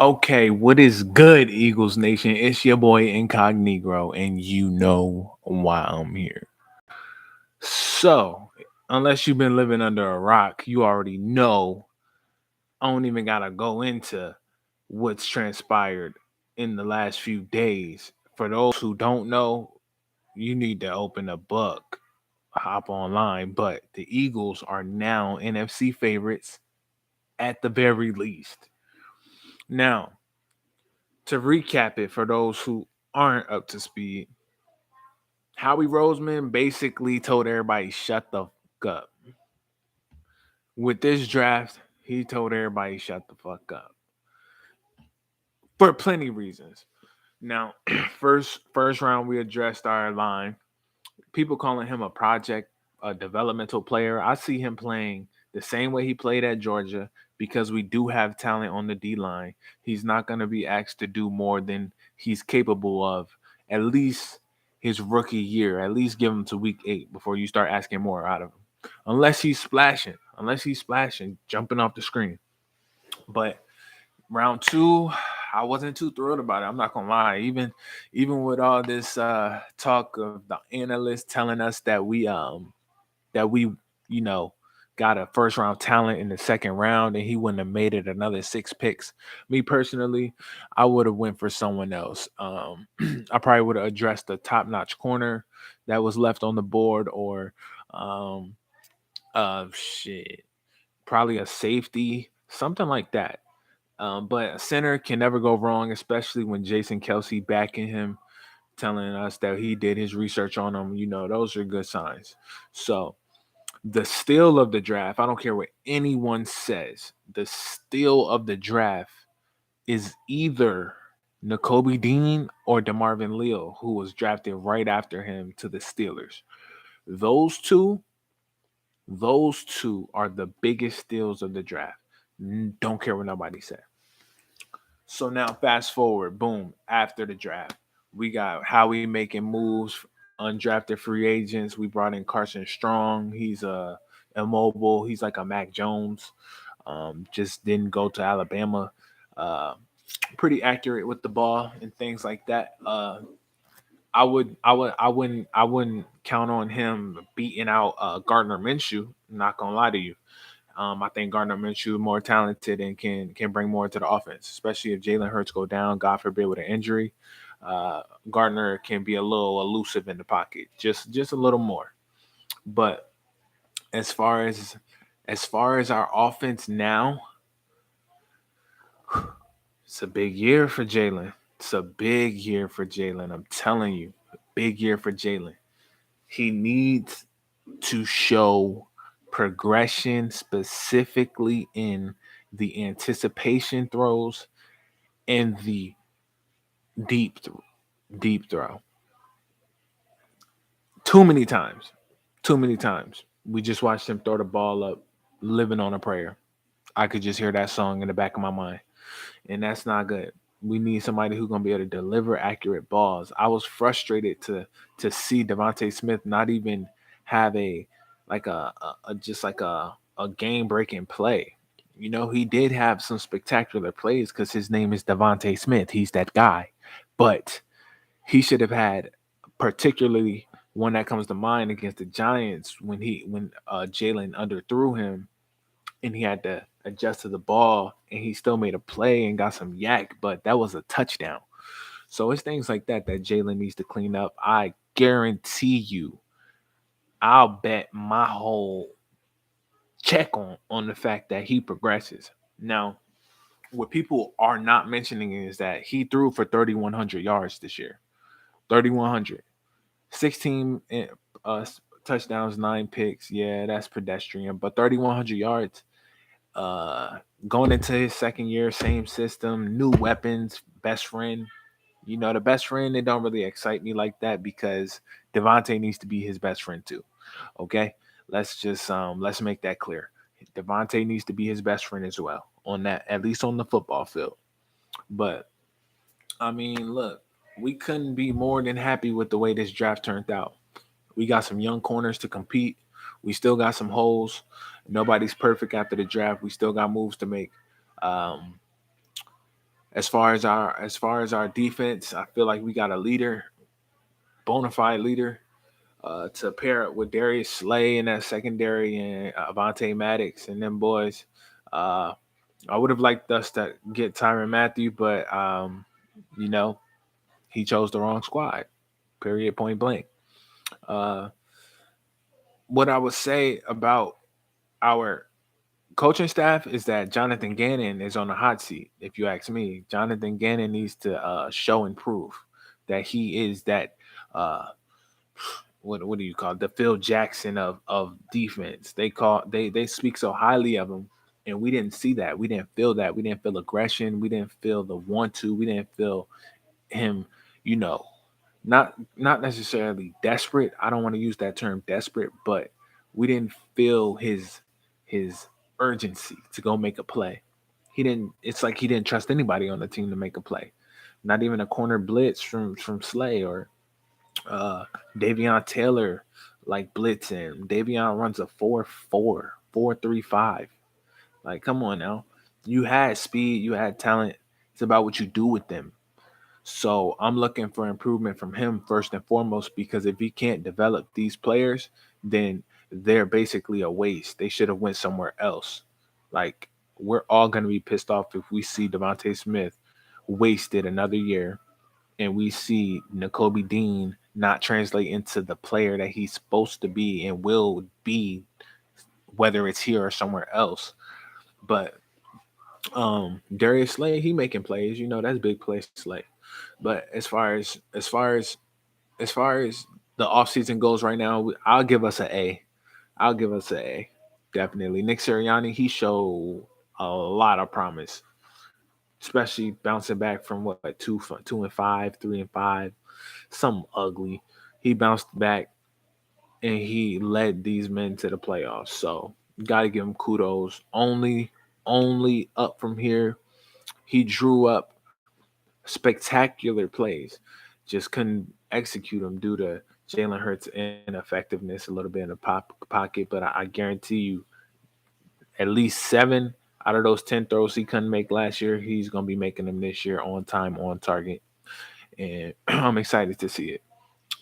Okay, what is good, Eagles Nation? It's your boy Incognito, and you know why I'm here. So, unless you've been living under a rock, you already know I don't even gotta go into what's transpired in the last few days. For those who don't know, you need to open a book, hop online. But the Eagles are now NFC favorites at the very least. Now, to recap it for those who aren't up to speed, Howie Roseman basically told everybody shut the fuck up. With this draft, he told everybody shut the fuck up for plenty of reasons. Now, first round we addressed our line. People calling him a project, a developmental player. I see him playing the same way he played at Georgia because we do have talent on the D line. He's not going to be asked to do more than he's capable of, at least his rookie year. At least give him to week 8 before you start asking more out of him. Unless he's splashing, jumping off the screen. But round 2, I wasn't too thrilled about it. I'm not gonna lie. Even with all this talk of the analysts telling us that we you know got a first round talent in the second round and he wouldn't have made it another 6 picks. Me personally, I would have went for someone else. I probably would have addressed the top notch corner that was left on the board, or um, shit, probably a safety, something like that. But a center can never go wrong, especially when Jason Kelsey backing him, telling us that he did his research on him. Those are good signs. So the steal of the draft, I don't care what anyone says, the steal of the draft is either N'Kobe Dean or DeMarvin Leal, who was drafted right after him to the Steelers. Those two, those two are the biggest steals of the draft. Don't care what nobody said. So now fast forward, boom, after the draft, we got Howie making moves, undrafted free agents. We brought in Carson Strong. He's immobile. He's like a Mac Jones. Just didn't go to Alabama. Uh, Pretty accurate with the ball and things like that. I wouldn't count on him beating out Gardner Minshew. Not gonna lie to you. I think Gardner Minshew is more talented and can bring more to the offense, especially if Jalen Hurts go down, God forbid, with an injury. Gardner can be a little elusive in the pocket, just a little more. But as far as our offense now, it's a big year for Jalen. It's a big year for Jalen. I'm telling you, big year for Jalen. He needs to show progression specifically in the anticipation throws and the deep deep throw. Too many times. Too many times. We just watched him throw the ball up, living on a prayer. I could just hear that song in the back of my mind. And that's not good. We need somebody who's gonna be able to deliver accurate balls. I was frustrated to see Devontae Smith not even have a just like a game breaking play. He did have some spectacular plays because his name is Devontae Smith. He's that guy. But he should have had, particularly one that comes to mind against the Giants when Jalen underthrew him and he had to adjust to the ball and he still made a play and got some yak, but that was a touchdown. So it's things like that Jalen needs to clean up. I guarantee you, I'll bet my whole check on the fact that he progresses. Now, what people are not mentioning is that he threw for 3,100 yards this year. 3,100. 16 touchdowns, 9 picks. Yeah, that's pedestrian, but 3,100 yards. Uh, Going into his second year, same system, new weapons, best friend. The best friend, it don't really excite me like that because Devontae needs to be his best friend too. Okay, let's make that clear. Devontae needs to be his best friend as well on that, at least on the football field. But I mean, look, we couldn't be more than happy with the way this draft turned out. We got some young corners to compete. We still got some holes. Nobody's perfect after the draft. We still got moves to make. Um, As far as our defense, I feel like we got a leader, bona fide leader, to pair up with Darius Slay in that secondary and Avante Maddox and them boys. Uh, I would have liked us to get Tyron Matthew, but you know, he chose the wrong squad. Period. Point blank. Uh, what I would say about our coaching staff is that Jonathan Gannon is on the hot seat. If you ask me, Jonathan Gannon needs to show and prove that he is that uh, what do you call it? The Phil Jackson of defense. They speak so highly of him, and we didn't see that. We didn't feel that. We didn't feel aggression. We didn't feel the want to. We didn't feel him. You know, not necessarily desperate. I don't want to use that term desperate, but we didn't feel his urgency to go make a play. He didn't. It's like he didn't trust anybody on the team to make a play. Not even a corner blitz from Slay or uh Davion Taylor like blitzing. Davion runs a 4-4, 4-3-5. Like, come on now. You had speed, you had talent. It's about what you do with them. So I'm looking for improvement from him first and foremost, because if he can't develop these players, then they're basically a waste. They should have went somewhere else. Like, we're all gonna be pissed off if we see Devontae Smith wasted another year and we see N'Kobe Dean not translate into the player that he's supposed to be and will be, whether it's here or somewhere else. But Darius Slay, he making plays, that's big play Slay. But as far as the offseason goes right now, I'll give us an A. I'll give us an A. Definitely. Nick Sirianni, he showed a lot of promise, especially bouncing back from what, 2-5, 3-5, something ugly. He bounced back and he led these men to the playoffs. So got to give him kudos. Only up from here. He drew up spectacular plays, just couldn't execute them due to Jalen Hurts' ineffectiveness a little bit in the pocket. But I guarantee you, at least 7 out of those 10 throws he couldn't make last year, he's gonna be making them this year on time, on target, and I'm excited to see it.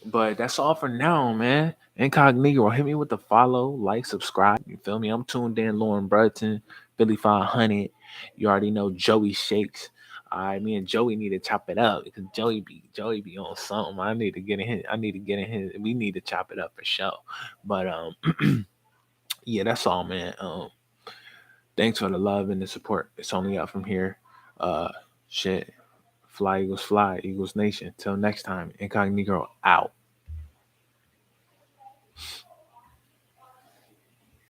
But that's all for now, man. Incognito, hit me with the follow, like, subscribe. You feel me? I'm tuned in. Lauren Brunton, Philly 500. You already know Joey Shakes. All right, me and Joey need to chop it up because Joey be on something. I need to get in his. I need to get in his. We need to chop it up for sure. But yeah, that's all, man. Thanks for the love and the support. It's only up from here. Uh, shit. Fly Eagles, fly Eagles Nation. Till next time, Incognito out.